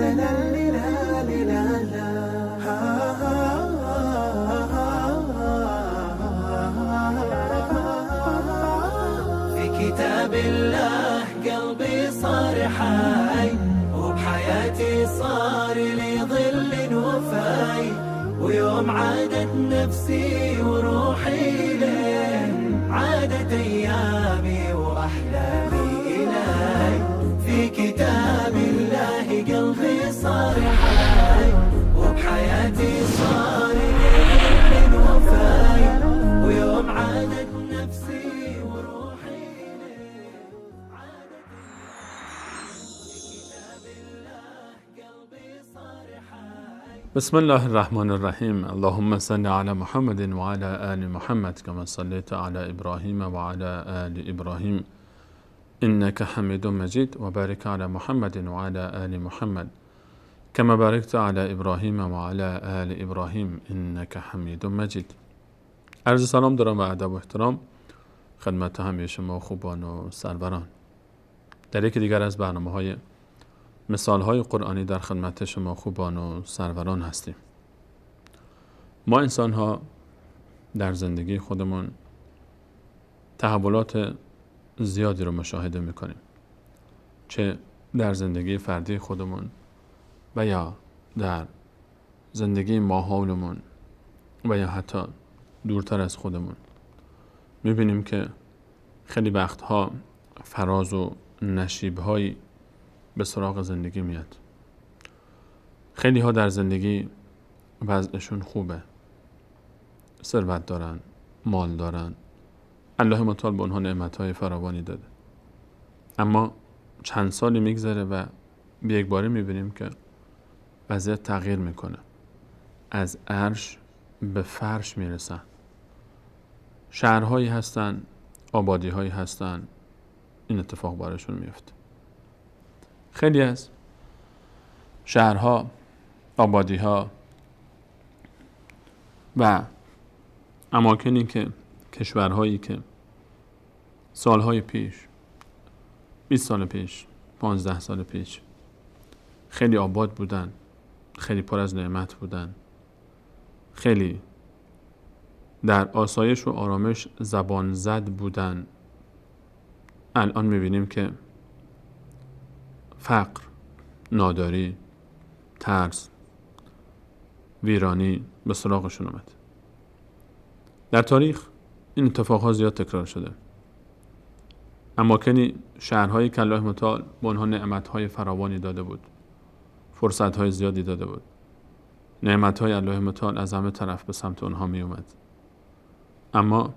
في كتاب الله قلبي صار حي، وبحياتي صار لي ظل وفاي، ويوم عادت نفسي وروحي ليه عادت أيامي وأحلامي إلي. في كتاب الله قلبي صار حي، وبحياتي صار لي ظل وفاي، ويوم عادت نفسي وروحي ليه عادت بسم الله الرحمن الرحیم. اللهم صل علی محمد و علی آل محمد كما صليت على ابراهیم و علی آل ابراهیم انك حمید مجید و بارک علی محمد و علی آل محمد كما باركت على ابراهیم و علی آل ابراهیم انك حمید مجید. عرض سلام دارم و ادب و احترام خدمت همه شما خوبان و سروران. در یکی دیگر از برنامه‌های مثال‌های قرآنی در خدمت شما خوبان و سروران هستیم. ما انسان‌ها در زندگی خودمون تحولات زیادی رو مشاهده می‌کنیم، چه در زندگی فردی خودمون و یا در زندگی ماحولمون و یا حتی دورتر از خودمون. می‌بینیم که خیلی وقتها فراز و نشیب‌هایی به سراغ زندگی میاد. خیلی ها در زندگی وضعشون خوبه، ثروت دارن، مال دارن، الله متعال به اونها نعمت‌های فراوانی داده، اما چند سالی میگذره و به یک باره میبینیم که وضعیت تغییر میکنه، از عرش به فرش میرسن. شهرهایی هستن، آبادی‌هایی هستن، این اتفاق براشون میفته. خیلی از شهرها، آبادی‌ها و اماکنی که کشورهایی که سالهای پیش، 20 سال پیش، 15 سال پیش خیلی آباد بودن، خیلی پر از نعمت بودن، خیلی در آسایش و آرامش زبان زد بودن، الان می‌بینیم که فقر، ناداری، ترس، ویرانی به سراغشون اومد. در تاریخ این اتفاقها زیاد تکرار شده. اماکنی، شهرهایی که الله متعال به آنها نعمت‌های فراوانی داده بود، فرصت‌های زیادی داده بود، نعمت‌های الله متعال از همه طرف به سمت آنها می اومد، اما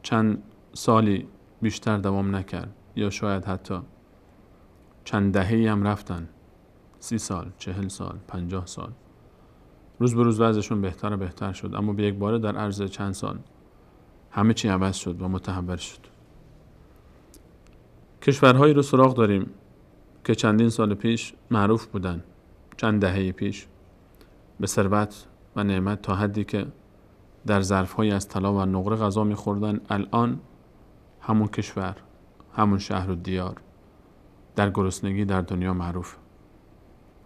چند سالی بیشتر دوام نکرد یا شاید حتی چند دهه‌ای هم رفتن، 30 سال، 40 سال، 50 سال، روز به روز وضعشون بهتر و بهتر شد، اما به یک باره در عرض چند سال همه چی عوض شد و متحول شد. کشورهایی رو سراغ داریم که چندین سال پیش معروف بودن، چند دهه پیش به ثروت و نعمت تا حدی که در ظرف‌هایی از طلا و نقره غذا می‌خوردن، الان همون کشور، همون شهر و دیار در گرسنگی در دنیا معروف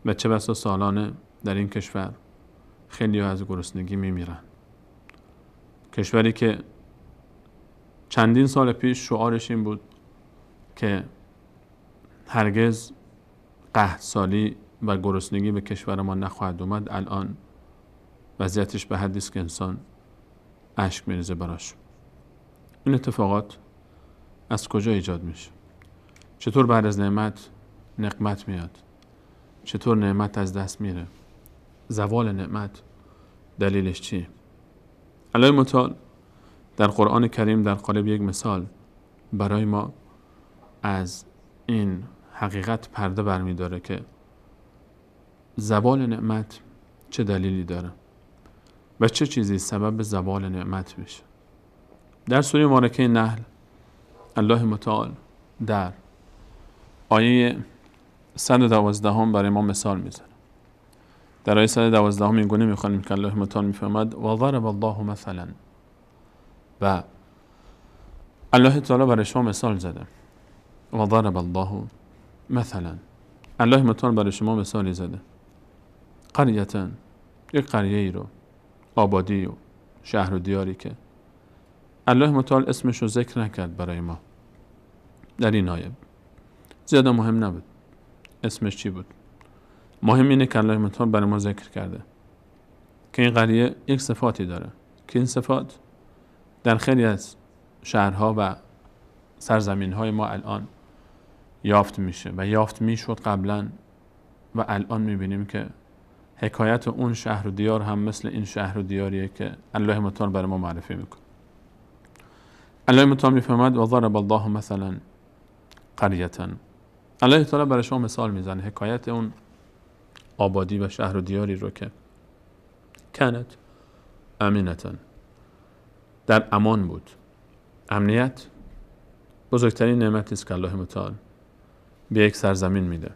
و چه بسا سالانه در این کشور خیلی از گرسنگی میمیرن. کشوری که چندین سال پیش شعارش این بود که هرگز قحط‌سالی و گرسنگی به کشور ما نخواهد اومد، الان وضعیتش به حدی است که انسان اشک میریزه براش. این اتفاقات از کجا ایجاد میشه؟ چطور بعد از نعمت نقمت میاد؟ چطور نعمت از دست میره؟ زوال نعمت دلیلش چیه؟ الله متعال در قرآن کریم در قالب یک مثال برای ما از این حقیقت پرده برمیداره که زوال نعمت چه دلیلی داره و چه چیزی سبب زوال نعمت میشه. در سوره مبارکه نحل الله متعال در آیه 112 برای ما مثال میزنه. در آیه 112 این گونه میخوانیم که الله متعال میفرماد و ضرب الله مثلا، و الله تعالی برای شما مثال زده. و ضرب الله مثلا، الله متعال برای شما مثالی زده. قریتن، یک قریه ای رو، آبادی و شهر و دیاری که الله متعال اسمش رو ذکر نکرد برای ما در این آیه. زیاده مهم نبود اسمش چی بود، مهم اینه که الله متعال برای ما ذکر کرده که این قریه یک صفاتی داره که این صفات در خیلی از شهرها و سرزمین‌های ما الان یافت میشه و یافت میشد قبلا و الان میبینیم که حکایت اون شهر و دیار هم مثل این شهر و دیاریه که الله متعال برای ما معرفی میکنه. الله متعال میفرماید و ضرب الله مثلا قریة، الله تعالی برای شما مثال میزنه حکایت اون آبادی و شهر و دیاری رو که کانت امینة، در امان بود. امنیت بزرگترین نعمتی است که الله متعال به یک سرزمین میده.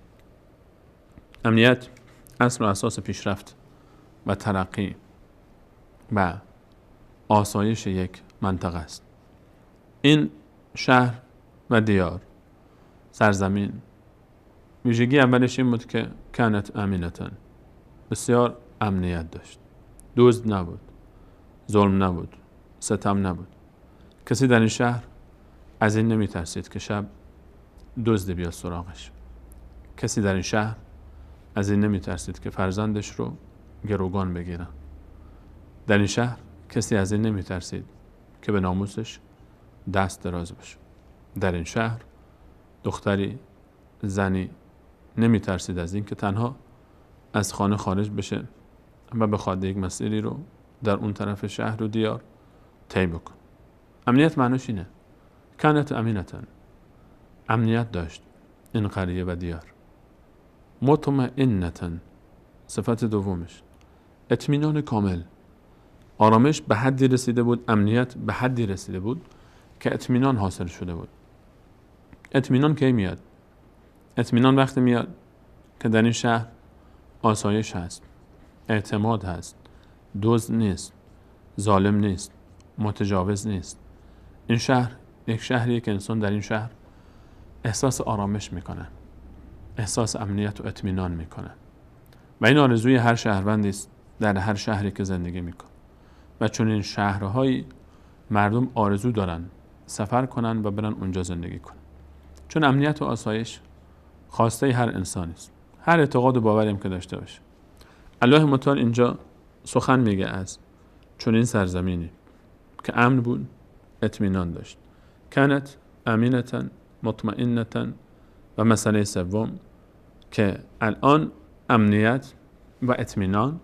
امنیت اصل و اساس پیشرفت و ترقی و آسایش یک منطقه است. این شهر و دیار، سرزمین، ویژگی اولش این بود که کانت امینة، بسیار امنیت داشت. دزد نبود، ظلم نبود، ستم نبود. کسی در این شهر از این نمی ترسید که شب دزد بیاد سراغش. کسی در این شهر از این نمی ترسید که فرزندش رو گروگان بگیرن. در این شهر کسی از این نمی ترسید که به ناموسش دست دراز بشه. در این شهر دختری، زنی نمی ترسید از این که تنها از خانه خارج بشه و بخواد یک مسیری رو در اون طرف شهر و دیار طی بکن. امنیت معنیش اینه. کانت امینة، امنیت داشت این قریه و دیار. مطمئنة، صفت دومش اطمینان کامل. آرامش به حدی رسیده بود، امنیت به حدی رسیده بود که اطمینان حاصل شده بود. اطمینان کی میاد؟ اطمینان وقتی میاد که در این شهر آسایش هست، اعتماد هست، دزد نیست، ظالم نیست، متجاوز نیست. این شهر یک شهریه که انسان در این شهر احساس آرامش میکنه، احساس امنیت و اطمینان میکنه و این آرزوی هر شهروندی است در هر شهری که زندگی میکنه. و چون این شهرهایی مردم آرزو دارن سفر کنن و برن اونجا زندگی کنن، چون امنیت و آسایش خواسته هر انسانی است، هر اعتقاد و باوریم که داشته باشه. الله متعال اینجا سخن میگه از چون این سرزمینی که امن بود، اطمینان داشت. کانت امینة مطمئنة. و مسئله سوم که الان امنیت و اطمینان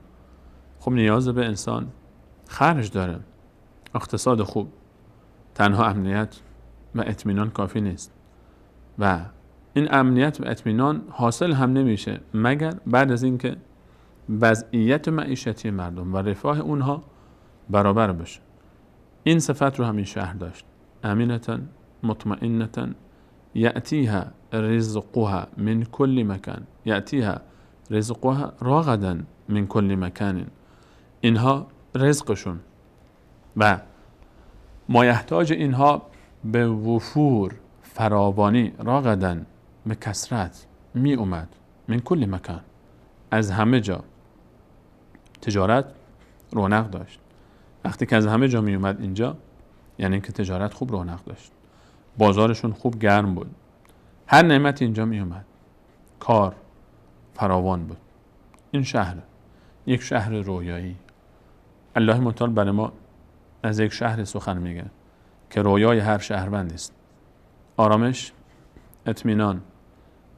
خب نیاز به انسان خرج داره. اقتصاد خوب تنها امنیت و اطمینان کافی نیست و این امنیت و اطمینان حاصل هم نمیشه مگر بعد از اینکه وضعیت معیشتی مردم و رفاه اونها برابر بشه. این صفت رو همین شهر داشت. امینة مطمئنة یأتیها رزقها من کل مکان، یأتیها رزقها رغدا من کل مکان. اینها رزقشون و مایحتاج اینها به وفور، فراوانی، رغدا به کثرت می اومد. من کل مکان، از همه جا. تجارت رونق داشت. وقتی که از همه جا می اومد اینجا یعنی که تجارت خوب رونق داشت، بازارشون خوب گرم بود، هر نعمت اینجا می اومد، کار فراوان بود. این شهر یک شهر رویایی. الله متعال برای ما از یک شهر سخن میگه که رویای هر شهروند است. آرامش، اطمینان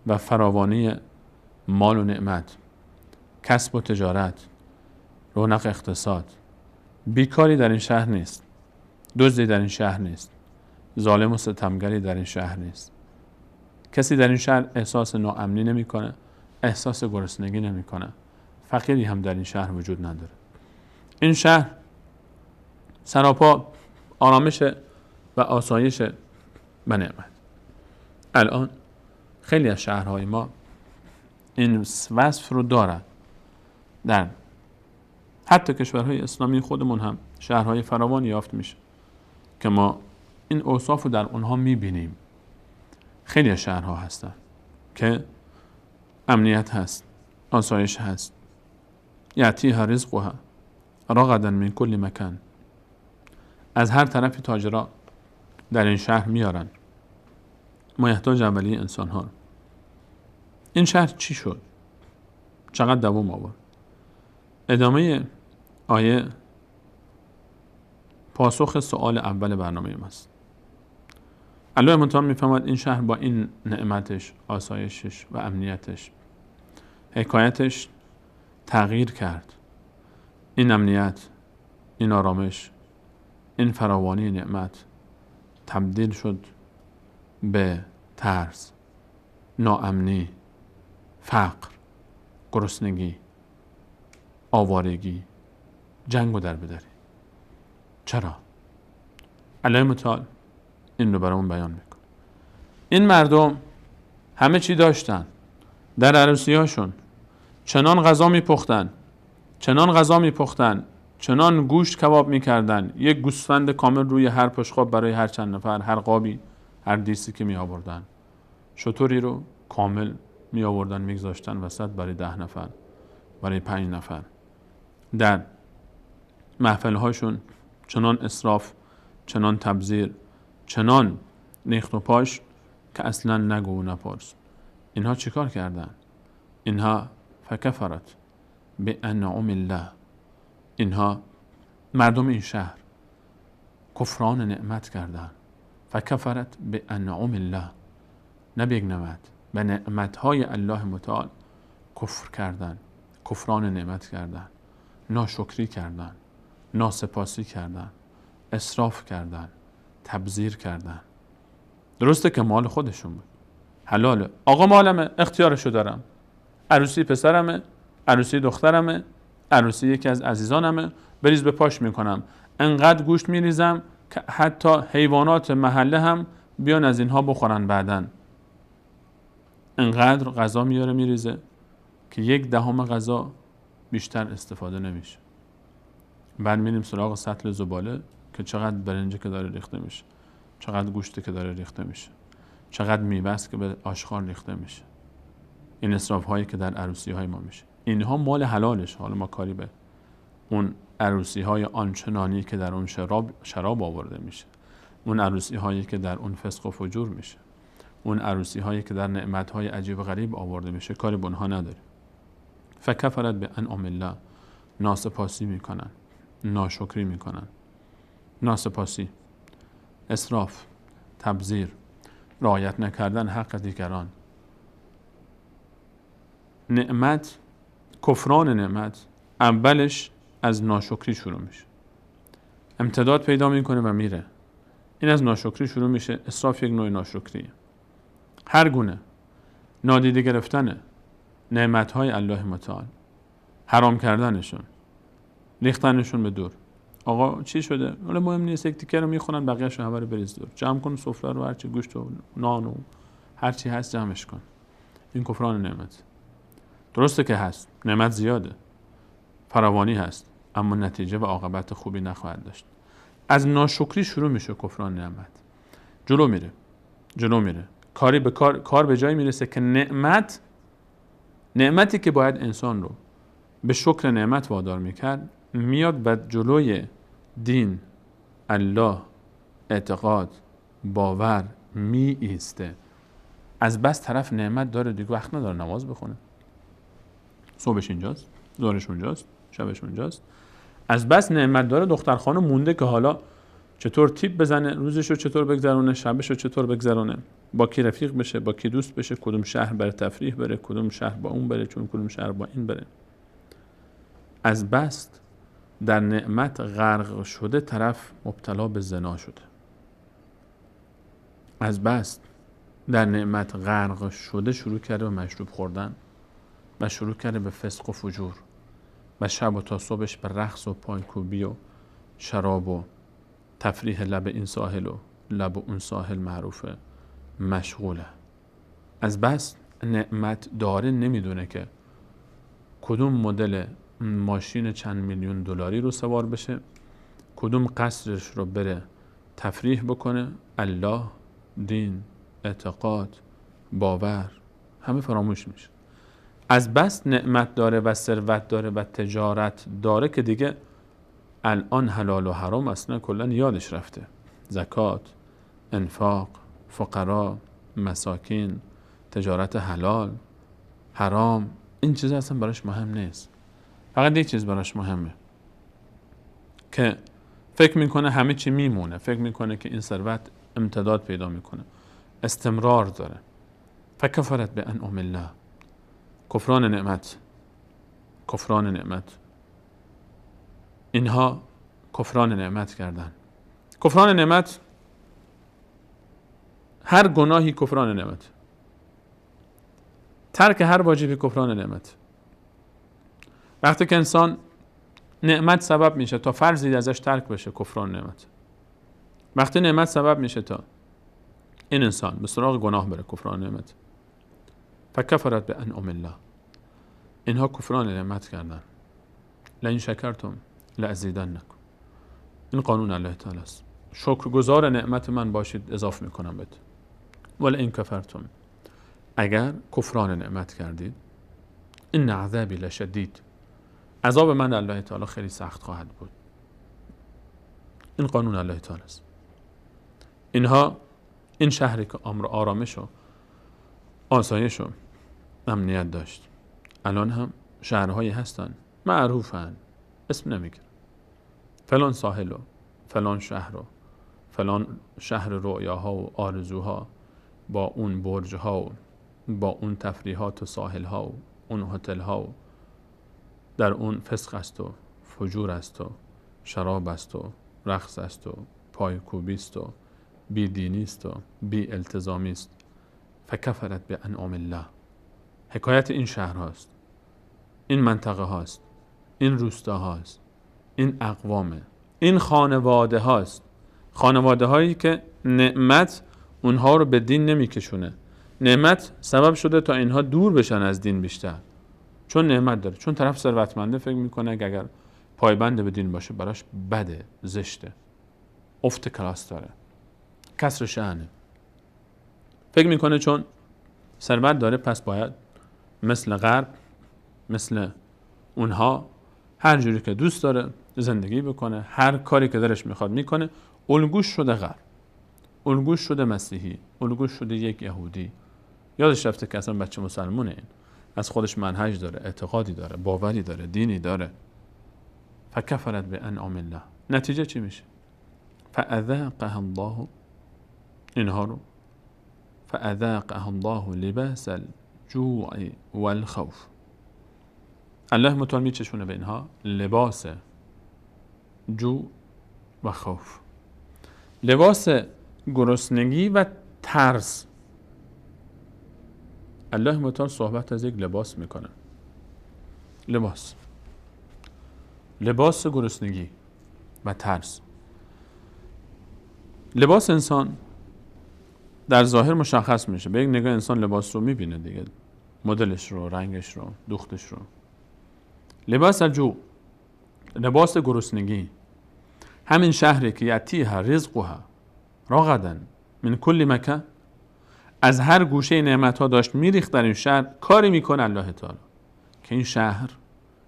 و فراوانی مال و نعمت، کسب و تجارت، رونق اقتصاد. بیکاری در این شهر نیست، دزدی در این شهر نیست، ظالم و ستمگری در این شهر نیست. کسی در این شهر احساس ناامنی نمیکنه، احساس گرسنگی نمیکنه، فقیری هم در این شهر وجود نداره. این شهر سراپا آرامش و آسایش و نعمت. الان خیلی از شهرهای ما این وصف رو دارن. در حتی کشورهای اسلامی خودمون هم شهرهای فراوانی یافت میشه که ما این اوصاف رو در اونها میبینیم. خیلی از شهرها هستن که امنیت هست، آسایش هست. یأتیها رزقها رغدا من کل مکان. از هر طرفی تاجرها در این شهر میارن مایحتاج اولیه انسان ها. این شهر چی شد؟ چقدر دوام آورد؟ ادامه آیه پاسخ سوال اول برنامه ماست. الله متعال میفهمد این شهر با این نعمتش، آسایشش و امنیتش، حکایتش تغییر کرد. این امنیت، این آرامش، این فراوانی نعمت تبدیل شد به ترس، ناامنی، فقر، گرسنگی، آوارگی، جنگ و دربدری. چرا؟ الله متعال این رو برامون بیان میکنه. این مردم همه چی داشتن. در عروسی هاشون چنان غذا میپختن، چنان گوشت کباب میکردن. یک گوسفند کامل روی هر پشقاب برای هر چند نفر، هر قابی، هر دیسی که می آوردن. شتری رو کامل می آوردن میگذاشتن وسط برای 10 نفر، برای 5 نفر. در محفل هاشون چنان اسراف، چنان تبذیر، چنان نیخت و پاش که اصلا نگو و نپرس. اینها چیکار کردن؟ اینها فکفرت بانعم الله. اینها مردم این شهر کفران نعمت کردن. فکفرت بانعم الله، نه به یک نعمت، به نعمتهای الله متعال کفر کردن، کفران نعمت کردن، ناشکری کردن، ناسپاسی کردن، اسراف کردن، تبذیر کردن. درسته که مال خودشون بود، حلاله. آقا مالمه، اختیارشو دارم. عروسی پسرمه، عروسی دخترمه، عروسی یکی از عزیزانمه، بریز به پاش میکنم. انقدر گوشت میریزم که حتی حیوانات محله هم بیان از اینها بخورن بعدن. انقدر غذا میاره میریزه که 1/10 غذا بیشتر استفاده نمیشه. بعد میریم سراغ سطل زباله که چقدر برنجه که داره ریخته میشه، چقدر گوشته که داره ریخته میشه، چقدر میوه است که به آشغال ریخته میشه. این اسراف هایی که در عروسی های ما میشه، اینها مال حلالش. حالا ما کاری به اون عروسی های آنچنانی که در اون شراب آورده میشه، اون عروسی هایی که در اون فسق و فجور میشه، اون عروسی هایی که در نعمت های عجیب و غریب آورده میشه، کاری به اونها نداریم. فکفرت بانعم الله، ناسپاسی میکنن، ناشکری میکنن. ناسپاسی، اسراف، تبذیر، رعایت نکردن حق دیگران. نعمت، کفران نعمت اولش از ناشکری شروع میشه، امتداد پیدا میکنه و میره. این از ناشکری شروع میشه. اسراف یک نوع ناشکریه. هر گونه نادیده گرفتن نعمتهای الله متعال، حرام کردنشون، ریختنشون به دور. آقا چی شده؟ ولی مهم نیست، یک تیکه رو میخونن، بقیه‌اش رو همه رو بریز دور. جمع کن سفره رو، هرچی گوشت و نان و هرچی هست جمعش کن. این کفران نعمت. درسته که هست، نعمت زیاده، فراوانی هست، اما نتیجه و عاقبت خوبی نخواهد داشت. از ناشکری شروع میشه کفران نعمت. جلو میره. کار به جایی میرسه که نعمتی که باید انسان رو به شکر نعمت وادار میکرد، میاد و جلوی دین، الله، اعتقاد، باور می ایسته. از بس طرف نعمت داره دیگه وقت نداره نماز بخونه. صبحش اینجاست، ظهرش اونجاست، شبش اونجاست. از بس نعمت داره دختر خانم مونده که حالا چطور تیپ بزنه، روزشو چطور بگذرونه، شبشو چطور بگذرونه، با کی رفیق بشه، با کی دوست بشه، کدوم شهر بره تفریح بره، کدوم شهر با اون بره، چون کدوم شهر با این بره. از بس در نعمت غرق شده طرف مبتلا به زنا شده. از بس در نعمت غرق شده شروع کرده به مشروب خوردن و شروع کرده به فسق و فجور و شب و تا صبحش به رقص و پایکوبی و شراب و تفریح لب این ساحل و لب اون ساحل معروفه مشغوله. از بس نعمت داره نمیدونه که کدوم مدل ماشین چند میلیون دلاری رو سوار بشه، کدوم قصرش رو بره تفریح بکنه. الله، دین، اعتقاد، باور همه فراموش میشه. از بس نعمت داره و ثروت داره و تجارت داره که دیگه الان حلال و حرام اصلا کلا یادش رفته. زکات، انفاق، فقرا، مساکین، تجارت حلال، حرام، این چیزا اصلا براش مهم نیست. فقط یک چیز براش مهمه که فکر میکنه همه چی میمونه، فکر میکنه که این ثروت امتداد پیدا میکنه، استمرار داره. فکفرت به انعم الله، کفران نعمت، کفران نعمت. اینها کفران نعمت کردن. کفران نعمت، هر گناهی کفران نعمت، ترک هر واجبی کفران نعمت. وقتی که انسان نعمت سبب میشه تا فرضی ازش ترک بشه، کفران نعمت. وقتی نعمت سبب میشه تا این انسان به سراغ گناه بره، کفران نعمت. فکفرت به انعم الله، اینها کفران نعمت کردن. لئن شکرتم لازیدنکم، این قانون الله تعالی است. شکرگزار نعمت من باشید، اضافه میکنم بهت. ولئن کفرتم، اگر کفران نعمت کردید، این عذابی لشدید، عذاب من الله تعالی خیلی سخت خواهد بود. این قانون الله تعالی است. اینها، این شهری که آرامش و آسایش و امنیت داشت، الان هم شهرهایی هستن معروفن، اسم نمیگیرم، فلان ساحل و فلان شهر و فلان شهر رؤیاها و آرزوها، با اون برجها و با اون تفریحات و ساحلها و اون هتلها و در اون فسق است و فجور است و شراب است و رقص است و پایکوبی است و بی دینی است و بی التزامی است. فکفرت به انعم الله، حکایت این شهر هاست، این منطقه هاست، این روستا هاست، این اقوامه، این خانواده هاست. خانواده هایی که نعمت اونها رو به دین نمیکشونه، نعمت سبب شده تا اینها دور بشن از دین بیشتر. چون نعمت داره، چون طرف ثروتمنده فکر میکنه که اگر پایبند به دین باشه براش بده، زشته، افت کلاس داره، کسر شأنه. فکر میکنه چون ثروت داره پس باید مثل غرب، مثل اونها هر جوری که دوست داره زندگی بکنه، هر کاری که دلش میخواد میکنه. الگوش شده غرب، الگوش شده مسیحی، الگوش شده یک یهودی. یادش رفته که اصلا بچه مسلمونه، این از خودش منهج داره، اعتقادی داره، باوری داره، دینی داره. فکفرت به انعم الله، نتیجه چی میشه؟ فاذاقها الله، اینها رو فاذاقها الله لباس الجوع والخوف، الله متعال میچشونه به اینها لباس جوع و خوف، لباس گرسنگی و ترس. الله متعال صحبت از یک لباس میکنه، لباس گرسنگی و ترس. لباس انسان در ظاهر مشخص میشه، به یک نگاه انسان لباس رو میبینه دیگه، مدلش رو، رنگش رو، دوختش رو. لباس الجوع، لباس گرسنگی، همین شهری که یأتیها رزقها رغدا من کل مکان، از هر گوشه نعمت ها داشت میریخت در این شهر. کاری میکنه الله تعالی که این شهر،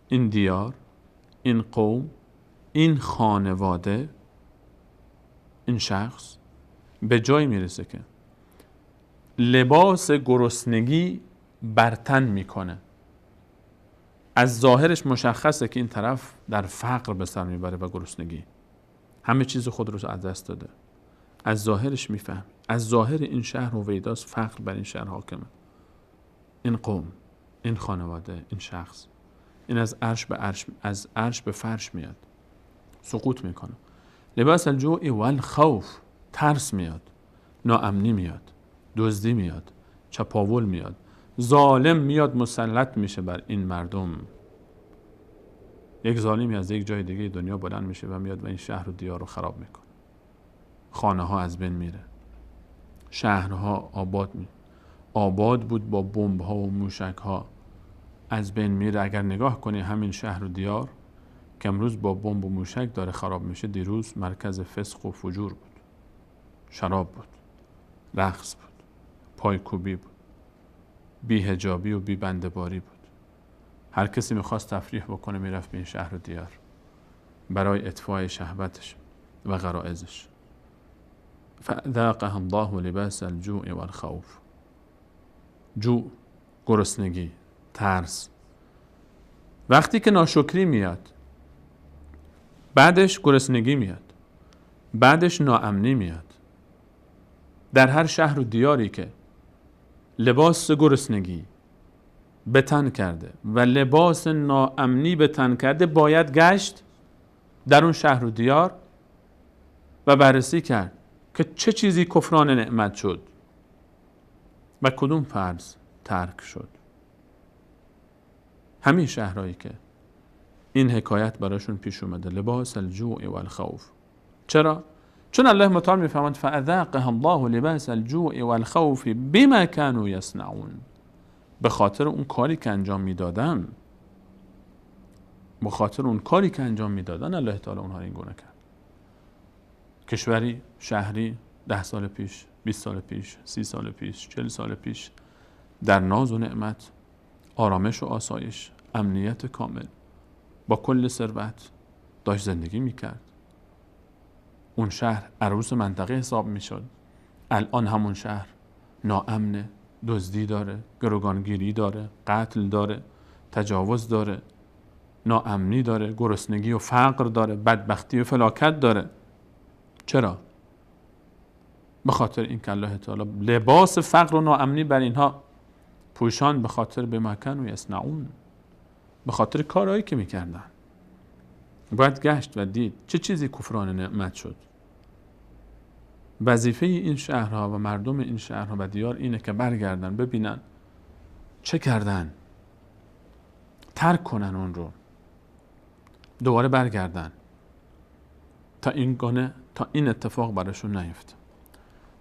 این دیار، این قوم، این خانواده، این شخص به جای میرسه که لباس گرسنگی برتن میکنه. از ظاهرش مشخصه که این طرف در فقر به سر میبره و گرسنگی، همه چیز خود رو از دست داده. از ظاهرش میفهم، از ظاهر این شهر و ویداس فقر بر این شهر حاکمه. این قوم، این خانواده، این شخص، این از عرش به فرش میاد، سقوط میکنه. لباس الجوع والخوف، ترس میاد، ناامنی میاد، دزدی میاد، چپاول میاد، ظالم میاد مسلط میشه بر این مردم. یک ظالمی از یک جای دیگه دنیا بلند میشه و میاد و این شهر و دیار رو خراب میکنه. خانه ها از بین میره، شهرها آباد بود با بمب ها و موشک ها، از بین میره. اگر نگاه کنی همین شهر و دیار که امروز با بمب و موشک داره خراب میشه، دیروز مرکز فسق و فجور بود، شراب بود، رقص بود، پایکوبی بود، بی‌حجابی و بی‌بنده‌باری بود. هر کسی میخواست تفریح بکنه میرفت به این شهر و دیار برای اطفای شهوتش و غرائزش. فذاقها الله لباس الجوع والخوف. جوع، گرسنگی، ترس. وقتی که ناشکری میاد، بعدش گرسنگی میاد، بعدش ناامنی میاد. در هر شهر و دیاری که لباس گرسنگی به تن کرده و لباس ناامنی به تن کرده، باید گشت در اون شهر و دیار و بررسی کرد که چه چیزی کفران نعمت شد و کدوم فرض ترک شد. همین شهرهایی که این حکایت براشون پیش اومده، لباس الجوع والخوف. چرا؟ چون الله متعال میفهمد فاذاقها الله لباس الجوع والخوف بما كانوا يصنعون. به خاطر اون کاری که انجام میدادن، به خاطر اون کاری که انجام میدادن الله تعالی اونها این گونه کرد. کشوری، شهری 10 سال پیش، 20 سال پیش، 30 سال پیش، 40 سال پیش در ناز و نعمت، آرامش و آسایش، امنیت کامل، با کل ثروت داشت زندگی میکرد. اون شهر عروس منطقه حساب میشد. الان همون شهر ناامنه، دزدی داره، گروگانگیری داره، قتل داره، تجاوز داره، ناامنی داره، گرسنگی و فقر داره، بدبختی و فلاکت داره. چرا؟ به خاطر اینکه الله تعالی لباس فقر و ناامنی بر اینها پوشان، به خاطر بما كانوا يصنعون، به خاطر کارهایی که میکردن. باید گشت و دید چه چیزی کفران نعمت شد. وظیفه این شهرها و مردم این شهرها و دیار اینه که برگردن ببینن چه کردن، ترک کنن اون رو، دوباره برگردن تا این اتفاق براشون نیفته.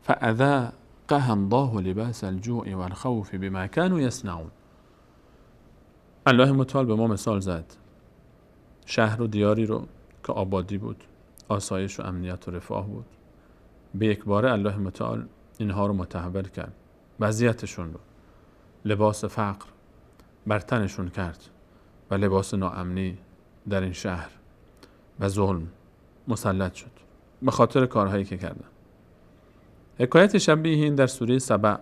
فاذاقها الله لباس الجوع والخوف بما كانوا يصنعون. الله متعال به ما مثال زد شهر و دیاری رو که آبادی بود، آسایش و امنیت و رفاه بود. به یک باره الله متعال اینها رو متحول کرد، وضعیتشون رو لباس فقر بر تنشون کرد و لباس ناامنی در این شهر و ظلم مسلط شد به خاطر کارهایی که کردن. حکایت شبیه این در سوره سبع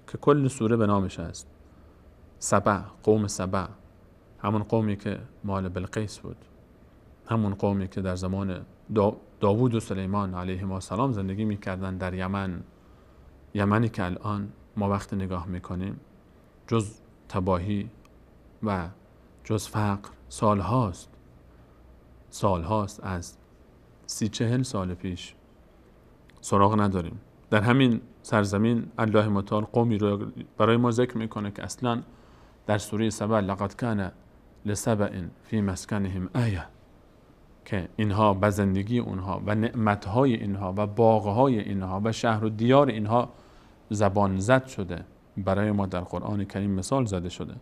که کل سوره به نامش هست. سبع، قوم سبع، همون قومی که مال بلقیس بود، همون قومی که در زمان داوود و سلیمان علیهم السلام زندگی میکردن در یمن. یمنی که الان ما وقت نگاه میکنیم جز تباهی و جز فقر سالهاست از 30-40 سال پیش سراغ نداریم. در همین سرزمین الله متعال قومی رو برای ما ذکر میکنه که اصلا در سوره سبع لقد کان لسبع فی مسکنهم آیه، که اینها به زندگی اونها و نعمتهای اینها و باغهای اینها و شهر و دیار اینها زبان زد شده. برای ما در قرآن کریم مثال زده شده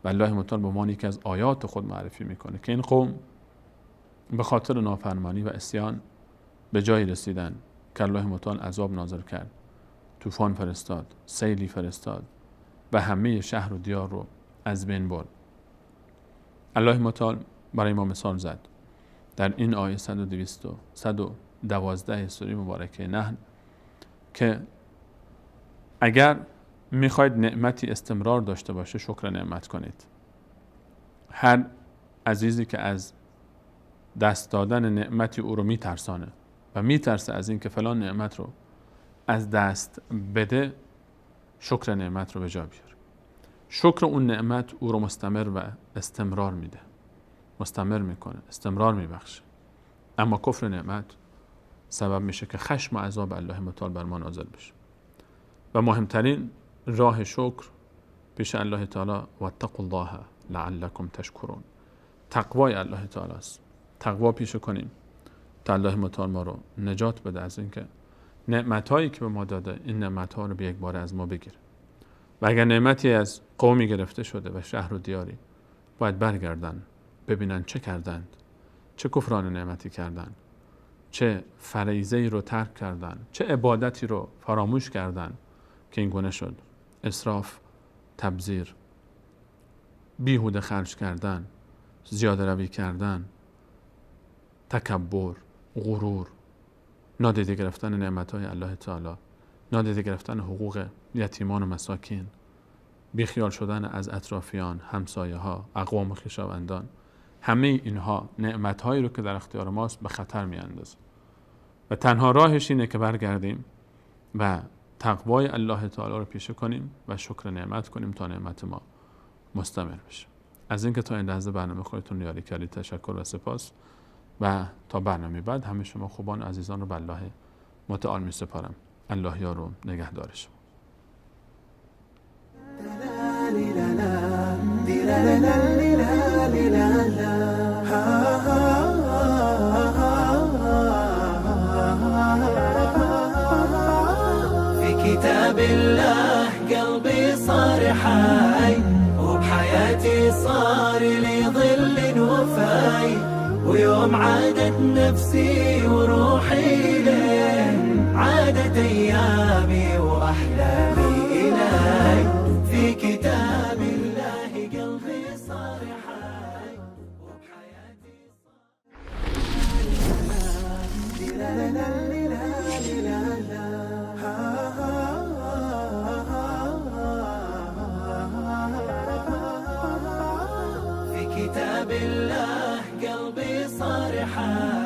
و الله متعال به ما یکی از آیات خود معرفی میکنه که این قوم به خاطر نافرمانی و عصیان به جایی رسیدن که الله متعال عذاب نازل کرد، طوفان فرستاد، سیلی فرستاد و همه شهر و دیار رو از بین برد. الله متعال برای ما مثال زد در این آیه 112 سوره مبارکه نحل که اگر میخواید نعمتی استمرار داشته باشه شکر نعمت کنید. هر عزیزی که از دست دادن نعمتی او رو میترسانه و میترسه از این که فلان نعمت رو از دست بده، شکر نعمت رو به جا بیاره. شکر اون نعمت او رو مستمر و استمرار میده، مستمر میکنه، استمرار میبخشه. اما کفر نعمت سبب میشه که خشم و عذاب الله متعال بر ما نازل بشه. و مهمترین راه شکر پیش الله تعالی واتقوا الله لعلکم تشکرون، تقوای الله تعالی است. تقوا پیشه کنیم تا الله متعال ما رو نجات بده از اینکه نعمت‌هایی که به ما داده این نعمت‌ها رو به یک بار از ما بگیره. و اگر نعمتی از قومی گرفته شده و شهر و دیاری، باید برگردن ببینن چه کردند، چه کفران نعمتی کردند، چه فریضه‌ای رو ترک کردند، چه عبادتی رو فراموش کردند که این گونه شد. اسراف، تبذیر، بیهوده خرج کردن، زیاده روی کردن، تکبر، غرور، نادیده گرفتن نعمتهای الله تعالی، نادیده گرفتن حقوق یتیمان و مساکین، بیخیال شدن از اطرافیان، همسایه ها، اقوام و خویشاوندان، همه اینها نعمتهایی رو که در اختیار ماست به خطر می اندازه و تنها راهش اینه که برگردیم و تقوای الله تعالی رو پیشه کنیم و شکر نعمت کنیم تا نعمت ما مستمر بشه. از اینکه تا این لحظه برنامه خودتون یاری کردید تشکر و سپاس و تا برنامه بعد همه شما خوبان و عزیزان رو به الله متعال می سپارم. الله یار و نگهدار شما. في كتاب الله قلبي صار حي وبحياتي صار لي ظل وفاي ويوم عادت نفسي وروحي له عادت ايامي واحلامي الي في كتاب الله قلبي صار حي وبحياتي في كتاب الله قلبي صار حي